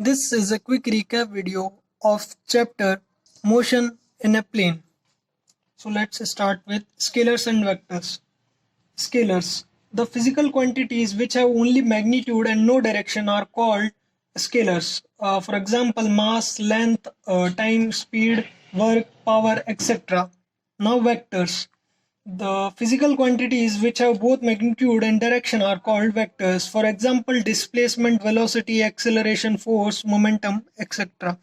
This is a quick recap video of chapter Motion in a Plane. So let's start with scalars and vectors. Scalars. The physical quantities which have only magnitude and no direction are called scalars. For example, mass, length, time, speed, work, power, etc. Now vectors. The physical quantities which have both magnitude and direction are called vectors. For example, displacement, velocity, acceleration, force, momentum, etc.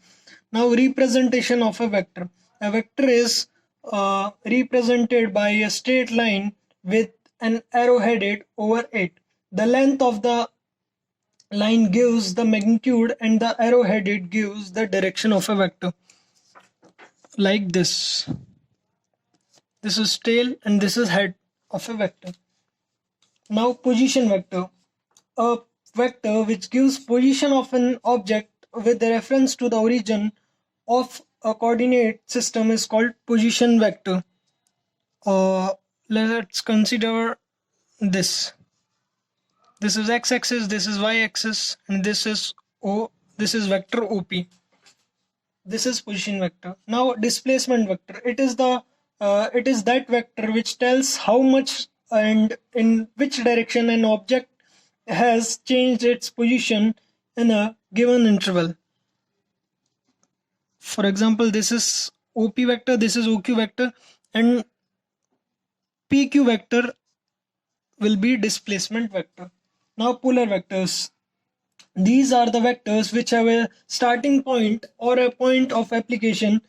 Now, representation of a vector. A vector is represented by a straight line with an arrow headed over it. The length of the line gives the magnitude and the arrow headed gives the direction of a vector. Like this. This is tail and this is head of a vector. Now position vector. A vector which gives position of an object with reference to the origin of a coordinate system is called position vector. Let's consider this. This is x-axis, this is y-axis, and this is O. This is vector OP. This is position vector. Now displacement vector. It is that vector which tells how much and in which direction an object has changed its position in a given interval. For example, this is OP vector, this is OQ vector, and PQ vector will be displacement vector. Now polar vectors. These are the vectors which have a starting point or a point of application.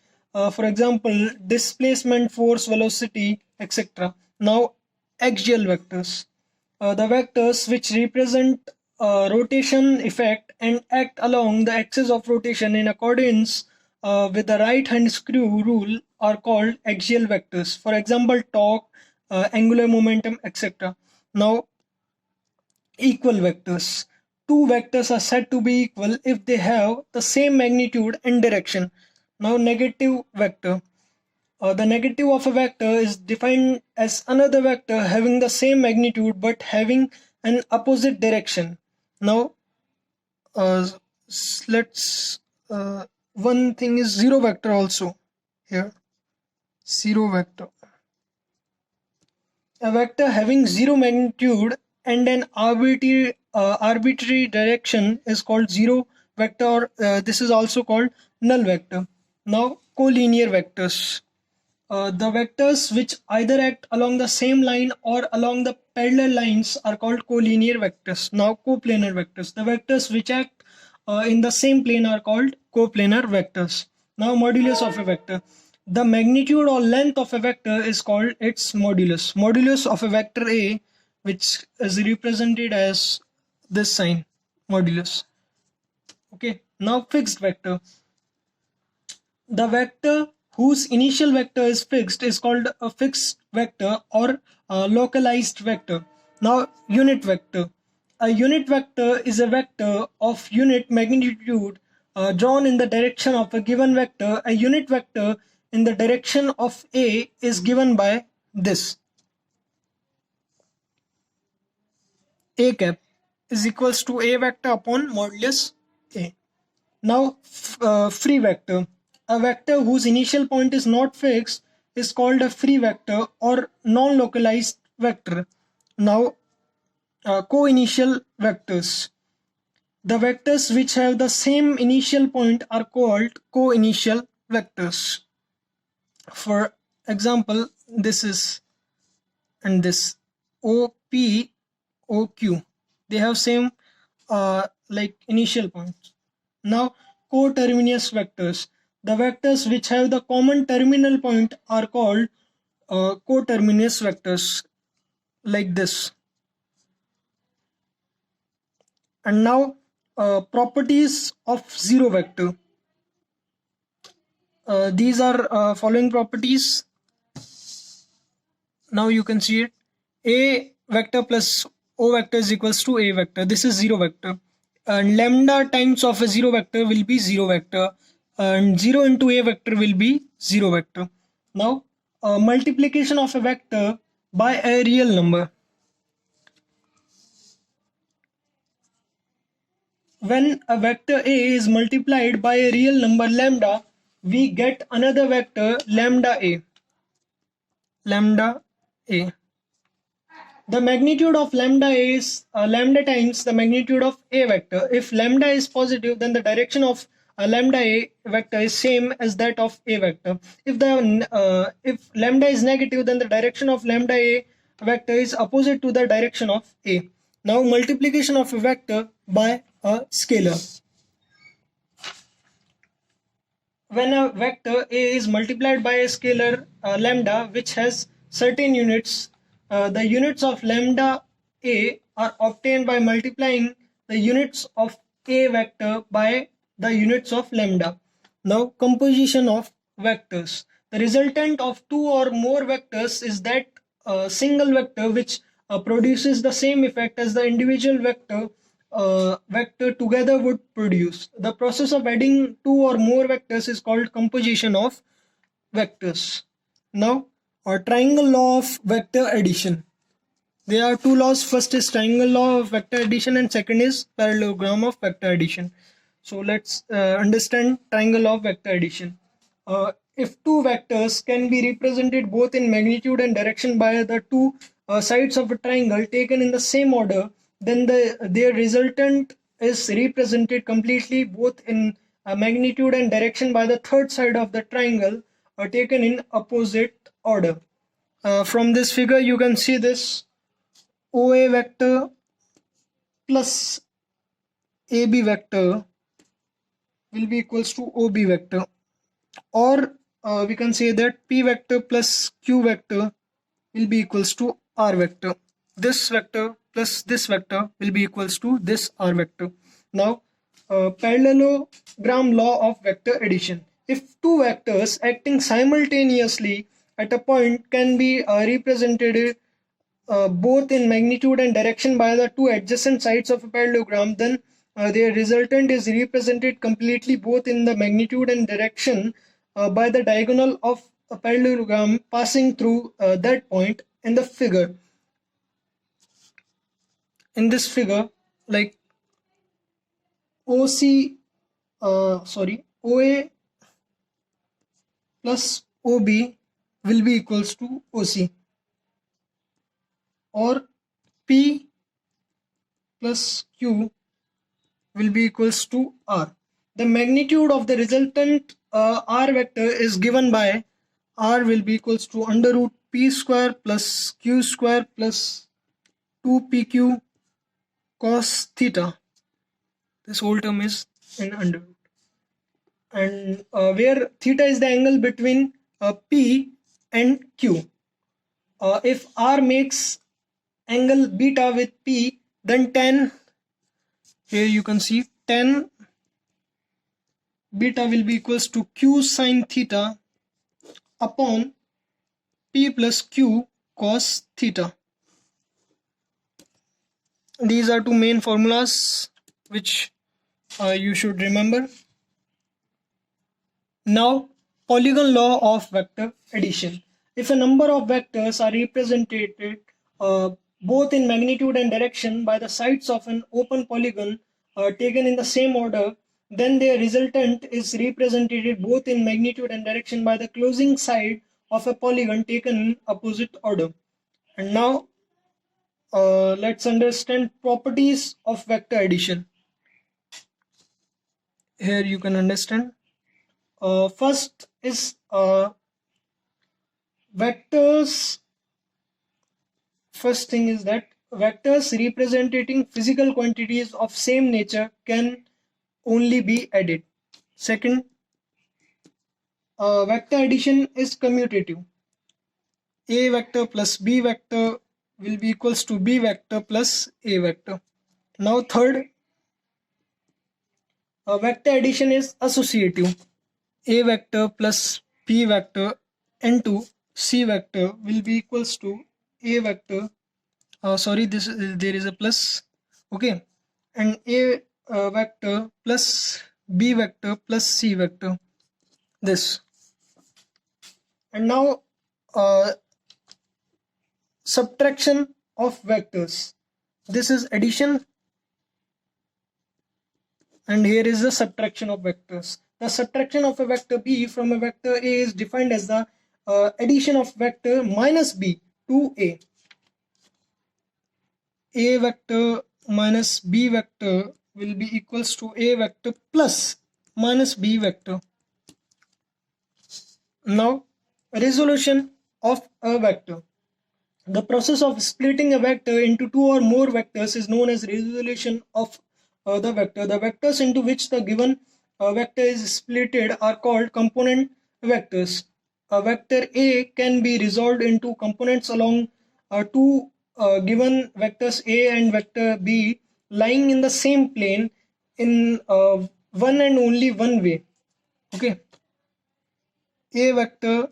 For example, displacement, force, velocity, etc. Now axial vectors. The vectors which represent rotation effect and act along the axis of rotation in accordance with the right hand screw rule are called axial vectors. For example, torque, angular momentum, etc. Now equal vectors. Two vectors are said to be equal if they have the same magnitude and direction. Now negative vector. The negative of a vector is defined as another vector having the same magnitude but having an opposite direction. Now let's one thing is zero vector also here. Zero vector. A vector having zero magnitude and an arbitrary direction is called zero vector. This is also called null vector. Now collinear vectors. The vectors which either act along the same line or along the parallel lines are called collinear vectors. Now coplanar vectors. The vectors which act in the same plane are called coplanar vectors. Now modulus of a vector. The magnitude or length of a vector is called its modulus. Modulus of a vector A, which is represented as this sign, modulus. Okay. Now fixed vector. The vector whose initial vector is fixed is called a fixed vector or a localized vector. Now unit vector. A unit vector is a vector of unit magnitude drawn in the direction of a given vector. A unit vector in the direction of A is given by this. A cap is equals to A vector upon modulus A. Now free vector. A vector whose initial point is not fixed is called a free vector or non-localized vector. Now co-initial vectors. The vectors which have the same initial point are called co-initial vectors. For example, this is and this OP, OQ. They have same like initial points. Now coterminous vectors. The vectors which have the common terminal point are called coterminous vectors, like this. And now properties of zero vector. These are following properties. Now you can see it. A vector plus O vector is equals to A vector. This is zero vector. And lambda times of a zero vector will be zero vector. And 0 into A vector will be zero vector. Now multiplication of a vector by a real number. when a vector A is multiplied by a real number lambda, we get another vector lambda A. Lambda A. The magnitude of lambda is lambda times the magnitude of a vector. If lambda is positive, then the direction of lambda a vector is same as that of a vector. If lambda is negative, then the direction of lambda a vector is opposite to the direction of a. Now multiplication of a vector by a scalar. When a vector A is multiplied by a scalar lambda which has certain units, the units of lambda A are obtained by multiplying the units of A vector by the units of lambda. Now composition of vectors. The resultant of two or more vectors is that single vector which produces the same effect as the individual vector together would produce. The process of adding two or more vectors is called composition of vectors. Now, a triangle law of vector addition. There are two laws. First is triangle law of vector addition and second is parallelogram of vector addition. So let's understand triangle law of vector addition. If two vectors can be represented both in magnitude and direction by the two sides of a triangle taken in the same order, then their resultant is represented completely both in magnitude and direction by the third side of the triangle taken in opposite order. From this figure you can see this OA vector plus AB vector will be equals to OB vector, or we can say that P vector plus Q vector will be equals to R vector. This vector plus this vector will be equals to this R vector. Now parallelogram law of vector addition. If two vectors acting simultaneously at a point can be represented both in magnitude and direction by the two adjacent sides of a parallelogram, then their resultant is represented completely both in the magnitude and direction by the diagonal of a parallelogram passing through that point in the figure. In this figure, like OA plus OB will be equals to OC, or P plus Q will be equals to R. The magnitude of the resultant R vector is given by R will be equals to under root P square plus Q square plus 2PQ cos theta. This whole term is in under root. And where theta is the angle between P and Q. If R makes angle beta with P, then tan, here you can see tan beta will be equals to Q sine theta upon P plus Q cos theta. These are two main formulas which you should remember. Now, polygon law of vector addition. If a number of vectors are represented both in magnitude and direction by the sides of an open polygon taken in the same order, then their resultant is represented both in magnitude and direction by the closing side of a polygon taken in opposite order. And now let's understand properties of vector addition. Here you can understand. First is vectors. First thing is that vectors representing physical quantities of same nature can only be added. Second, vector addition is commutative. A vector plus B vector will be equals to B vector plus A vector. Now third, vector addition is associative. A vector plus B vector into C vector will be equals to A vector. There is a plus. Okay, and A vector plus B vector plus C vector. This. And now subtraction of vectors. This is addition and here is the subtraction of vectors. The subtraction of a vector b from a vector a is defined as the addition of vector minus b to a. A vector minus b vector will be equals to a vector plus minus b vector. Now, resolution of a vector. The process of splitting a vector into two or more vectors is known as resolution of the vector. The vectors into which the given vector is splitted are called component vectors. A vector A can be resolved into components along two given vectors A and vector B lying in the same plane in one and only one way. Okay, A vector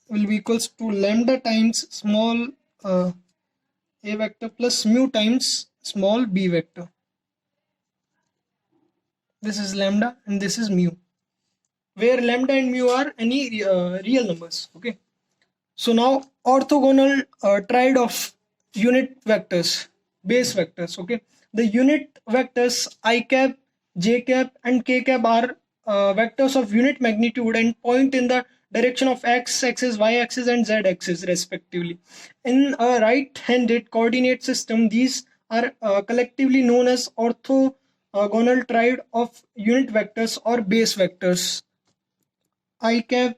will be equals to lambda times small a vector plus mu times small b vector. This is lambda and this is mu, where lambda and mu are any real numbers. Okay, so now orthogonal triad of unit vectors, base vectors. Okay, the unit vectors I cap, j cap and k cap are vectors of unit magnitude and point in the direction of x axis, y axis and z axis respectively. In a right-handed coordinate system, these are collectively known as orthogonal triad of unit vectors or base vectors. I cap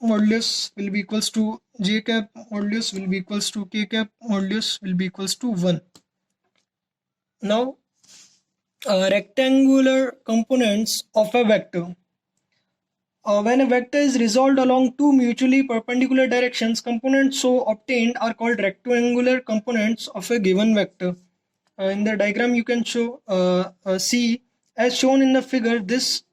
modulus will be equals to j cap modulus will be equals to k cap modulus will be equals to 1. Now, rectangular components of a vector. When a vector is resolved along two mutually perpendicular directions, components so obtained are called rectangular components of a given vector. In the diagram you can see as shown in the figure this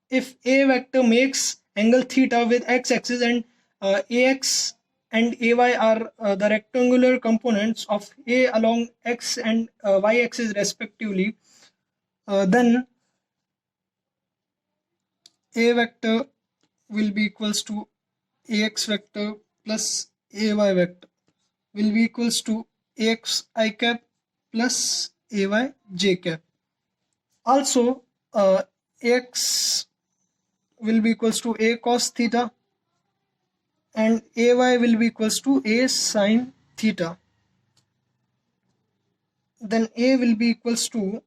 if a vector makes angle theta with x-axis and ax and ay are the rectangular components of a along x and y-axis respectively, then a vector will be equals to ax vector plus ay vector will be equals to ax I cap plus ay j cap. Also, ax will be equals to a cos theta and ay will be equals to a sin theta. Then a will be equals to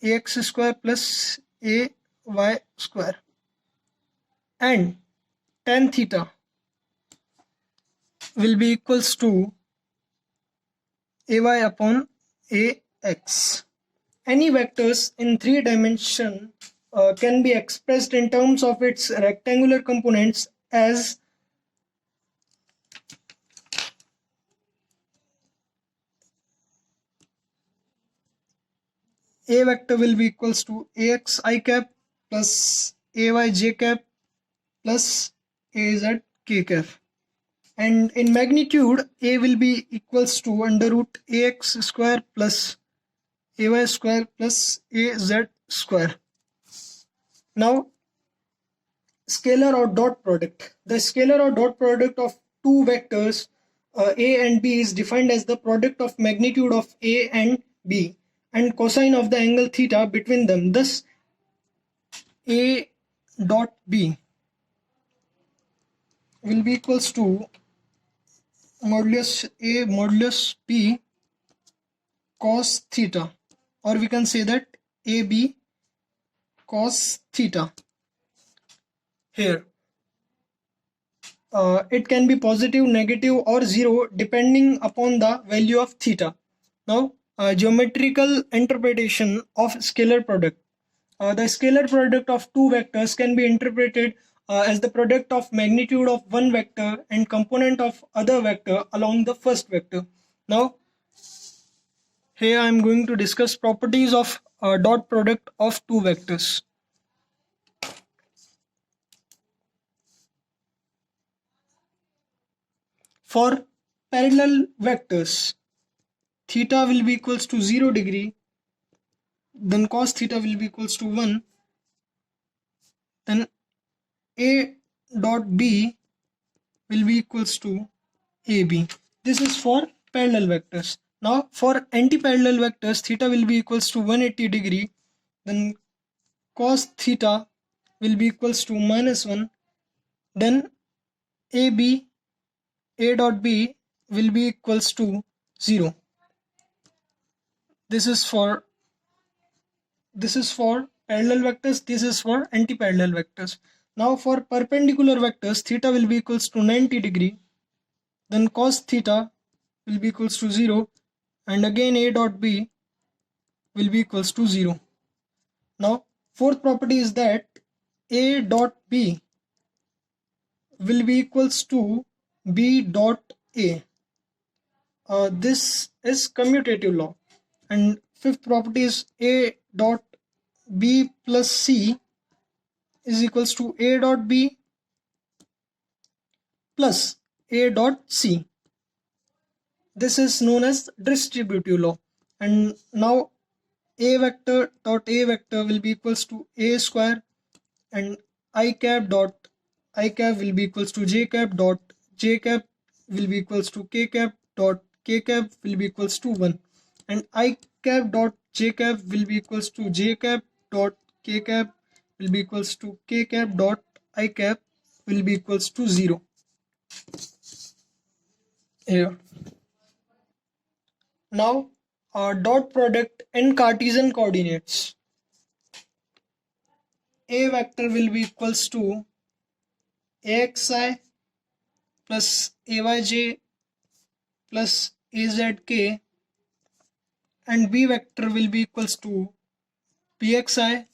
ax square plus ay square and tan theta will be equals to ay upon ax. Any vectors in three dimension can be expressed in terms of its rectangular components as a vector will be equals to ax I cap plus ay j cap plus az k cap, and in magnitude a will be equals to under root ax square plus ay square plus az square. Now, scalar or dot product. The scalar or dot product of two vectors a and b is defined as the product of magnitude of a and b and cosine of the angle theta between them. Thus, a dot b will be equals to modulus a modulus b cos theta, or we can say that ab cos theta. Here, it can be positive, negative or 0 depending upon the value of theta. Now, geometrical interpretation of scalar product. The scalar product of two vectors can be interpreted as the product of magnitude of one vector and component of other vector along the first vector. Now, here I am going to discuss properties of dot product of two vectors. For parallel vectors, theta will be equals to 0 degree, then cos theta will be equals to 1, then a dot b will be equals to ab. This is for parallel vectors. Now for anti-parallel vectors, theta will be equals to 180 degree, then cos theta will be equals to -1, then a dot b will be equals to 0. This is for parallel vectors, this is for anti-parallel vectors. Now for perpendicular vectors, theta will be equals to 90 degree, then cos theta will be equals to 0, and again a dot b will be equals to 0. Now fourth property is that a dot b will be equals to b dot a. This is commutative law. And fifth property is a dot b plus c is equals to a dot b plus a dot c. This is known as distributive law. And now a vector dot a vector will be equals to a square, and I cap dot I cap will be equals to j cap dot j cap will be equals to k cap dot k cap will be equals to 1, and I cap dot j cap will be equals to j cap dot k cap will be equals to k cap dot I cap will be equals to 0. Here. Now dot product in Cartesian coordinates. A vector will be equals to axi plus ayj plus azk, and b vector will be equals to bxi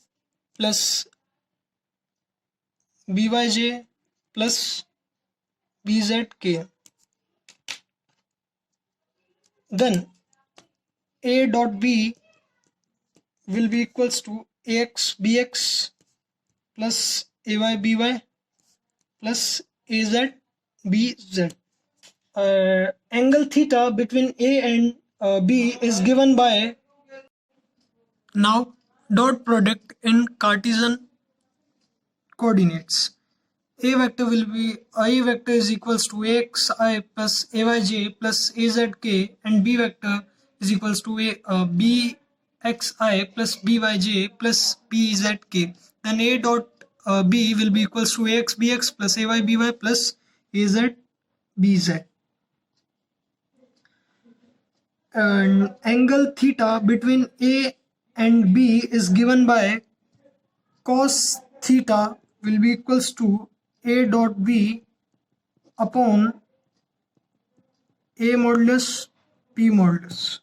plus byj plus bzk. Then a dot b will be equals to ax bx plus ay by plus az bz. Angle theta between a and b is given by, now dot product in Cartesian coordinates. A vector will be, I vector is equals to axi plus ayj plus azk, and b vector is equals to bxi plus byj plus bzk. Then a dot b will be equals to ax bx plus ay by plus az bz. And angle theta between a and b is given by cos theta will be equals to a dot b upon a modulus b modulus,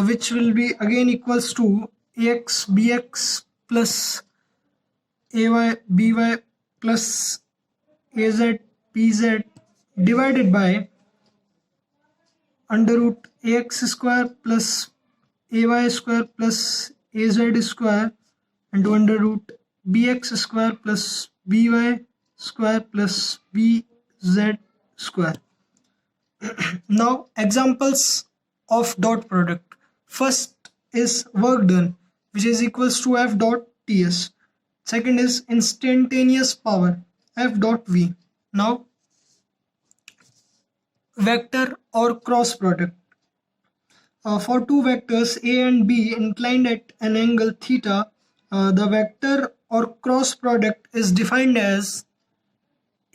which will be again equals to ax bx plus ay by plus az bz divided by under root ax square plus ay square plus az square into under root bx square plus by square plus bz square. Now examples of dot product. First is work done, which is equals to F dot ts. Second is instantaneous power, F dot v. Now vector or cross product. For two vectors a and b inclined at an angle theta, the vector or cross product is defined as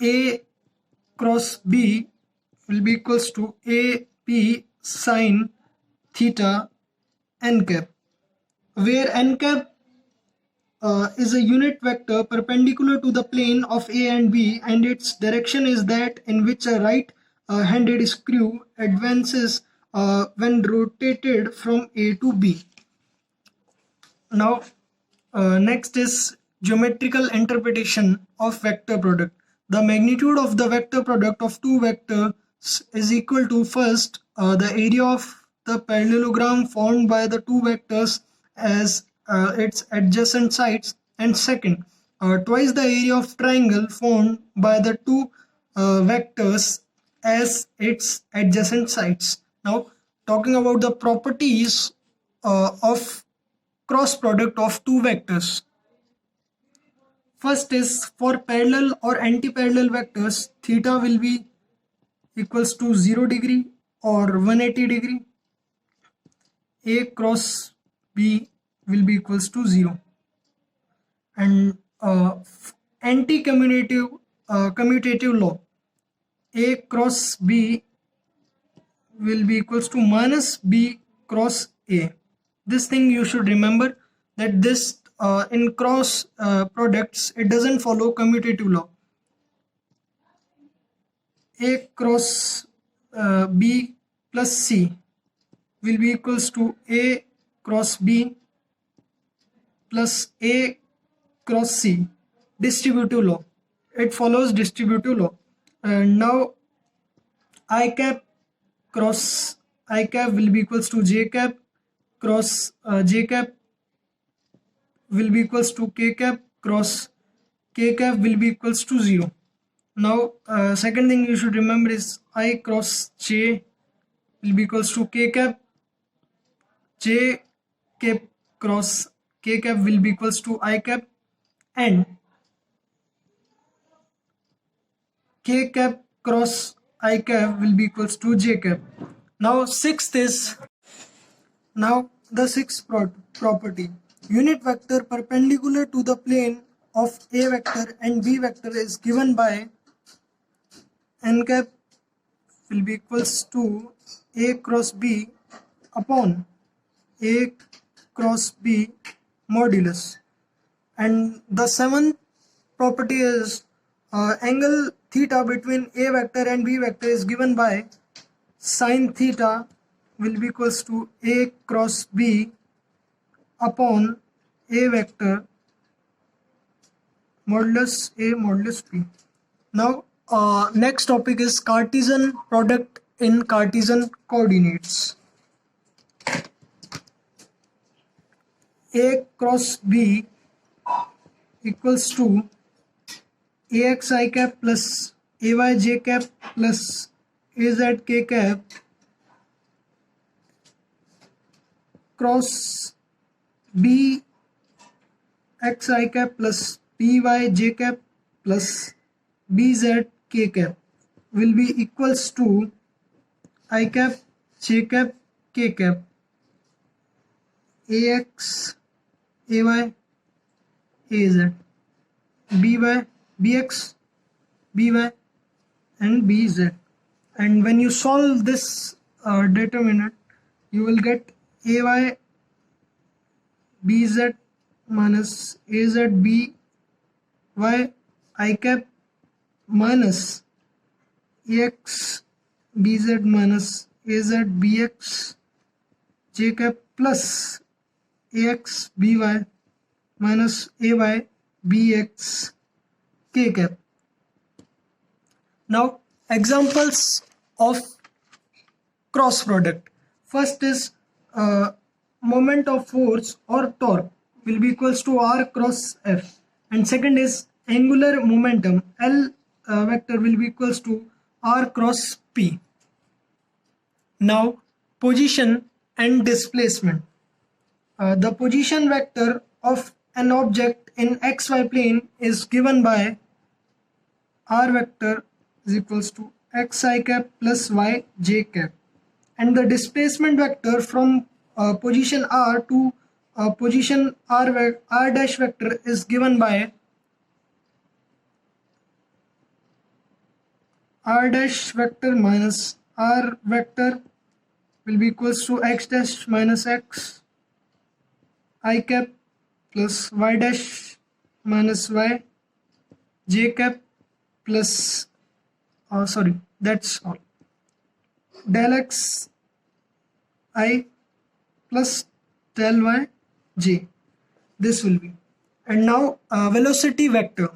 a cross b will be equals to ap sine theta n cap, where n cap is a unit vector perpendicular to the plane of a and b, and its direction is that in which a right-handed screw advances when rotated from a to b. Now next is geometrical interpretation of vector product. The magnitude of the vector product of two vectors is equal to, first, the area of the parallelogram formed by the two vectors as its adjacent sides, and second, twice the area of triangle formed by the two vectors as its adjacent sides. Now talking about the properties of cross product of two vectors. First is for parallel or anti-parallel vectors, theta will be equals to 0 degree or 180 degree. A cross B will be equals to 0. And anti-commutative commutative law, A cross B will be equals to minus B cross A. This thing you should remember, that this in cross products it doesn't follow commutative law. A cross B plus C will be equals to A cross B plus A cross C. Distributive law. It follows distributive law. And now I cap cross I cap will be equals to J cap cross J cap will be equals to K cap cross K cap will be equals to 0. Now second thing you should remember is I cross J will be equals to K cap. J cap cross K cap will be equals to I cap, and K cap cross I cap will be equals to J cap. Now the sixth property, unit vector perpendicular to the plane of A vector and B vector is given by n cap will be equals to A cross B upon A cross B modulus. And the seventh property is angle theta between A vector and B vector is given by sin theta will be equals to A cross B upon A vector modulus A modulus B. Now next topic is Cartesian product in Cartesian coordinates. A cross B equals to AX I cap plus AY J cap plus AZ K cap cross B X I cap plus BY J cap plus BZ K cap will be equals to I cap J cap K cap AX AY AZ BY BX BY and BZ. And when you solve this determinant, you will get AY BZ minus AZ BY I cap minus AX BZ minus AZ BX J cap plus AX BY minus AY BX K cap. Now examples of cross product. First is moment of force or torque will be equals to R cross F, and second is angular momentum L vector will be equals to R cross P. Now position and displacement. The position vector of an object in xy plane is given by R vector is equals to xi cap plus y j cap, and the displacement vector from position R to position R dash vector is given by R dash vector minus R vector will be equals to x dash minus x I cap plus y dash minus y j cap plus that's all, del x I plus del y j, this will be. And now velocity vector.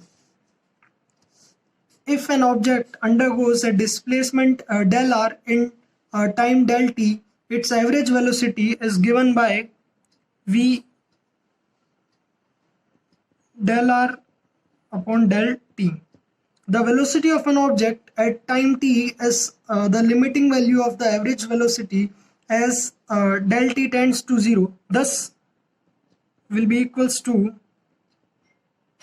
If an object undergoes a displacement del r in time del t, its average velocity is given by v del r upon del t. The velocity of an object at time t is the limiting value of the average velocity as del t tends to 0. Thus will be equals to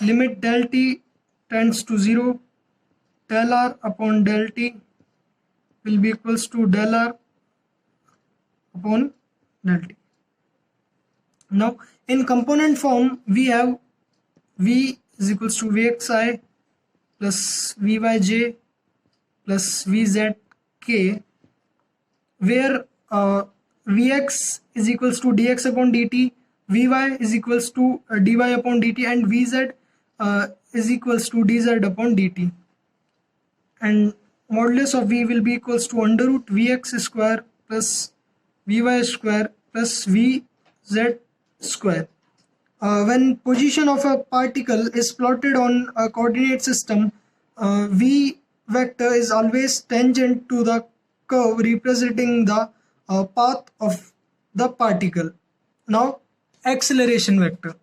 limit del t tends to 0, del r upon del t will be equals to del r upon del t. Now in component form we have V is equals to Vxi plus Vyj plus Vzk, where Vx is equals to dx upon dt, Vy is equals to dy upon dt, and Vz is equals to dz upon dt. And modulus of V will be equals to under root Vx square plus Vy square plus Vz square. When position of a particle is plotted on a coordinate system, V vector is always tangent to the curve representing the path of the particle. Now, acceleration vector.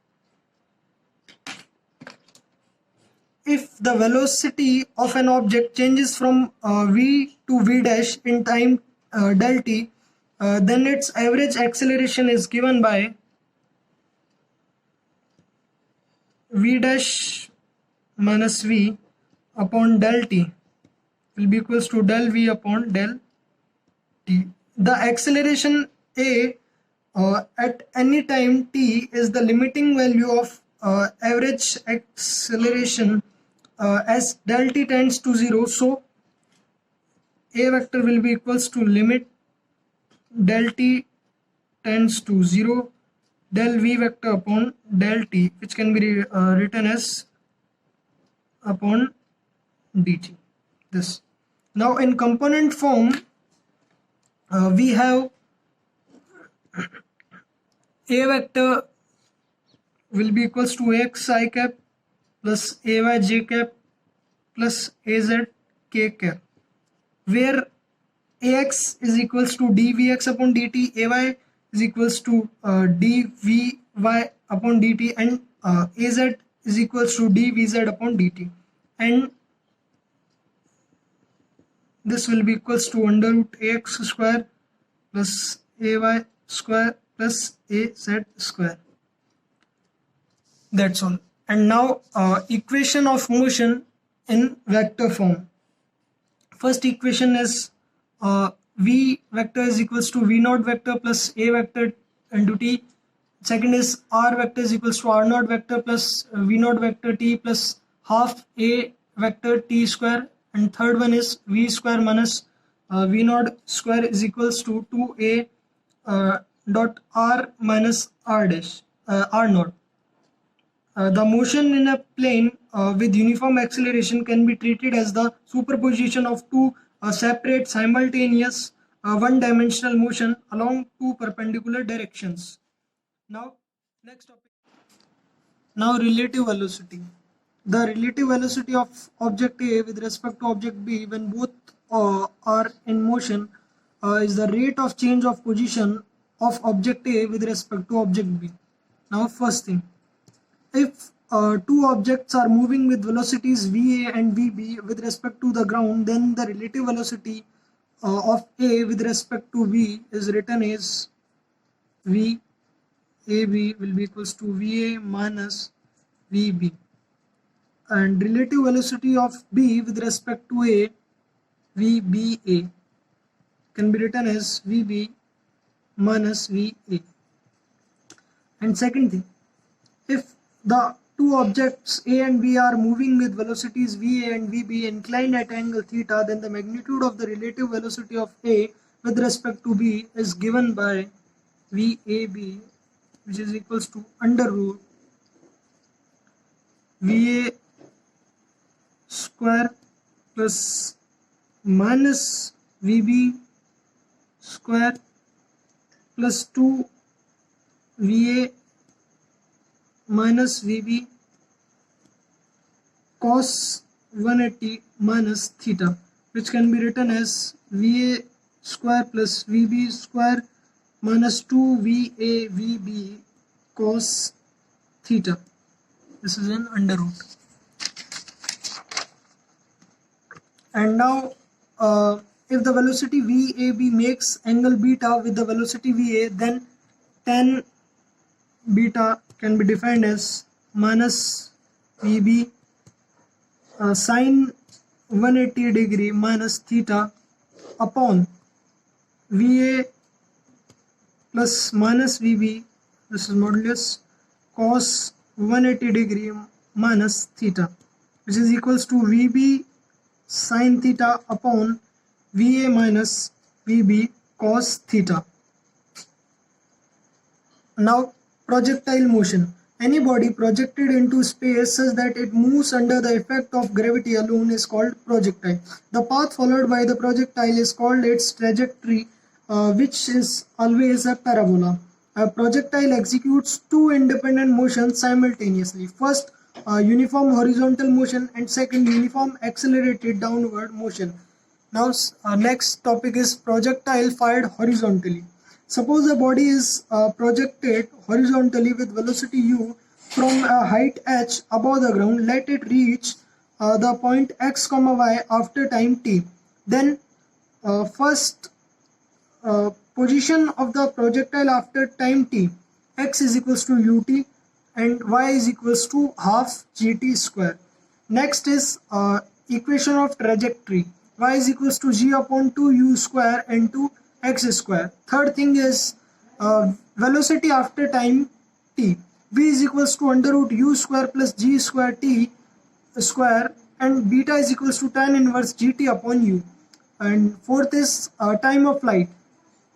If the velocity of an object changes from v to v dash in time del t, then its average acceleration is given by v dash minus v upon del t will be equals to del v upon del t. The acceleration a at any time t is the limiting value of average acceleration as del t tends to 0. So a vector will be equals to limit del t tends to 0 del v vector upon del t, which can be written as upon dt. This. Now in component form we have a vector will be equals to ax I cap plus ay j cap plus az k cap, where ax is equals to dvx upon dt, ay is equals to dvy upon dt, and az is equals to dvz upon dt, and this will be equals to under root ax square plus ay square plus az square. That's all. And now equation of motion in vector form. First equation is v vector is equals to v naught vector plus a vector into t. Second is r vector is equals to r naught vector plus v naught vector t plus half a vector t square. And third one is v square minus v naught square is equals to 2a dot r minus r dash r naught. The motion in a plane with uniform acceleration can be treated as the superposition of two separate simultaneous one-dimensional motion along two perpendicular directions. Now, next topic. Now, relative velocity. The relative velocity of object A with respect to object B when both are in motion is the rate of change of position of object A with respect to object B. Now, first thing. If two objects are moving with velocities Va and Vb with respect to the ground, then the relative velocity of A with respect to V is written as V AB will be equals to Va minus Vb, and relative velocity of B with respect to A, Vba, can be written as Vb minus Va. And second thing, if the two objects A and B are moving with velocities Va and Vb inclined at angle theta, then the magnitude of the relative velocity of A with respect to B is given by Vab, which is equals to under root Va square plus minus Vb square plus 2 Va minus Vb cos 180 minus theta, which can be written as Va square plus Vb square minus 2 Va Vb cos theta. This is an under root. And now if the velocity Vab makes angle beta with the velocity Va, then tan beta can be defined as minus Vb sine 180 degree minus theta upon Va plus minus Vb this is modulus cos 180 degree minus theta, which is equals to VB sin theta upon VA minus VB cos theta. Now, projectile motion. Any body projected into space such that it moves under the effect of gravity alone is called projectile. The path followed by the projectile is called its trajectory, which is always a parabola. A projectile executes two independent motions simultaneously. First, uniform horizontal motion, and second, uniform accelerated downward motion. Now, next topic is projectile fired horizontally. Suppose a body is projected horizontally with velocity u from a height h above the ground. Let it reach the point x, y after time t. Then first position of the projectile after time t, x is equals to ut and y is equals to half gt square. Next is equation of trajectory. Y is equals to g upon 2u square into x square. Third thing is velocity after time t. V is equals to under root u square plus g square t square, and beta is equals to tan inverse gt upon u. And fourth is time of flight,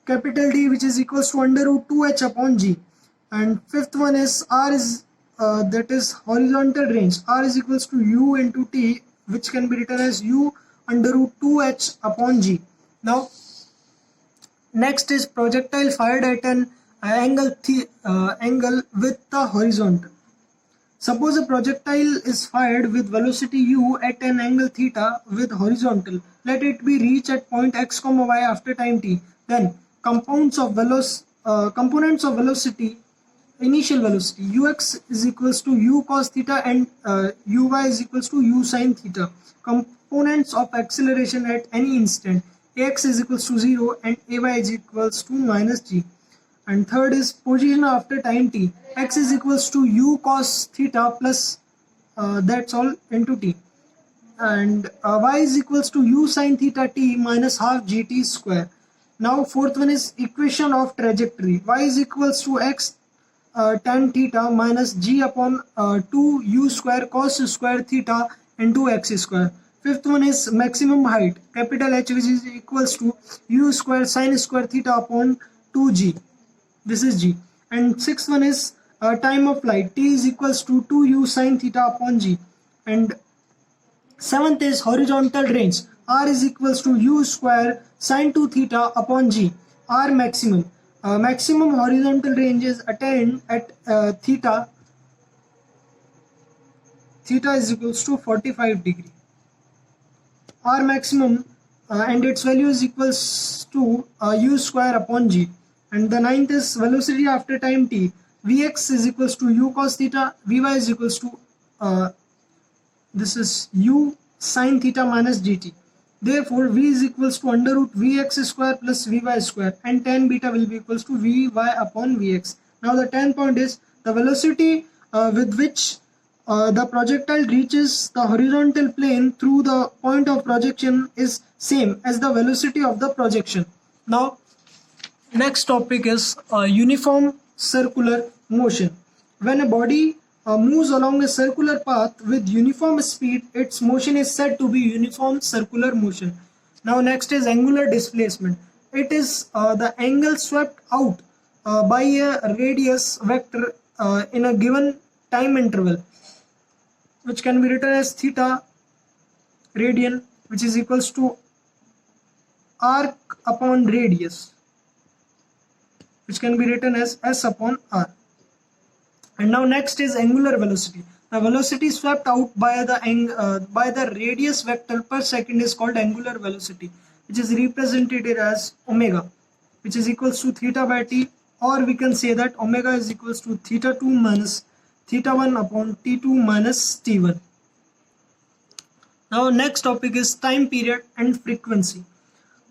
capital D, which is equals to under root 2h upon g. And fifth one is r is that is horizontal range. R is equals to u into t, which can be written as u under root 2h upon g. Now, next is projectile fired at an angle with the horizontal. Suppose a projectile is fired with velocity u at an angle theta with horizontal. Let it be reached at point x, y after time t. Then components of velocity, initial velocity, ux is equals to u cos theta and uy is equals to u sin theta. Components of acceleration at any instant, ax is equals to 0 and ay is equals to minus g. And third is position after time t, x is equals to u cos theta plus that's all into t, and y is equals to u sin theta t minus half gt square. Now fourth one is equation of trajectory. Y is equals to x tan theta minus g upon 2 u square cos square theta into x square. Fifth one is maximum height, capital H, which is equals to u square sin square theta upon 2g. This is g. And sixth one is time of flight, t is equals to 2u sin theta upon g. And seventh is horizontal range, r is equals to u square sin 2 theta upon g. R maximum. Maximum horizontal range is attained at theta is equals to 45 degree. R maximum and its value is equals to u square upon g. And the ninth is velocity after time t. Vx is equals to u cos theta, Vy is equals to this is u sin theta minus gt. Therefore, V is equals to under root Vx square plus Vy square, and tan beta will be equals to Vy upon Vx. Now the 10th point is the velocity with which the projectile reaches the horizontal plane through the point of projection is same as the velocity of the projection. Now, next topic is uniform circular motion. When a body moves along a circular path with uniform speed, its motion is said to be uniform circular motion. Now next is angular displacement. It is the angle swept out by a radius vector in a given time interval, which can be written as theta radian, which is equals to arc upon radius, which can be written as s upon r. And now next is angular velocity. The velocity swept out by the radius vector per second is called angular velocity, which is represented as omega, which is equals to theta by t, or we can say that omega is equals to theta 2 minus theta 1 upon t2 minus t1. Now next topic is time period and frequency.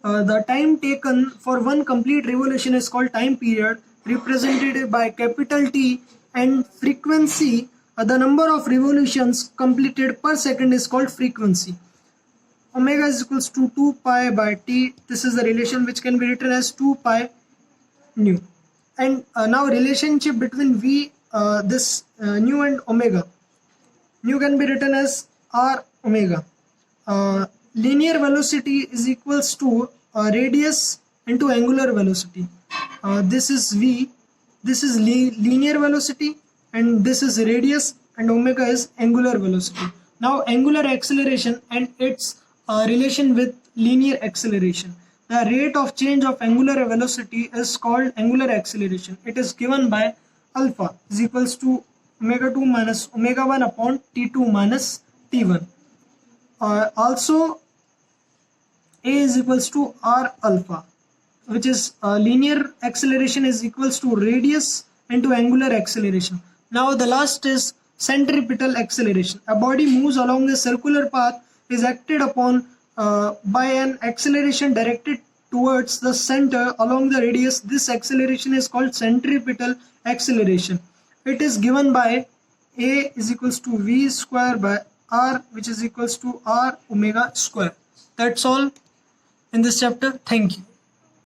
The time taken for one complete revolution is called time period, represented by capital T, and frequency, the number of revolutions completed per second, is called frequency. Omega is equals to 2 pi by t. This is the relation which can be written as 2 pi nu. And now relationship between v, this nu and omega. Nu can be written as r omega. Linear velocity is equals to radius into angular velocity. This is v, this is linear velocity, and this is radius, and omega is angular velocity. Now angular acceleration and its relation with linear acceleration. The rate of change of angular velocity is called angular acceleration. It is given by alpha is equals to omega 2 minus omega 1 upon t2 minus t1. Also a is equals to r alpha, which is linear acceleration is equals to radius into angular acceleration. Now the last is centripetal acceleration. A body moves along a circular path, is acted upon by an acceleration directed towards the center along the radius. This acceleration is called centripetal acceleration. It is given by a is equals to v square by r, which is equals to r omega square. That's all in this chapter. Thank you.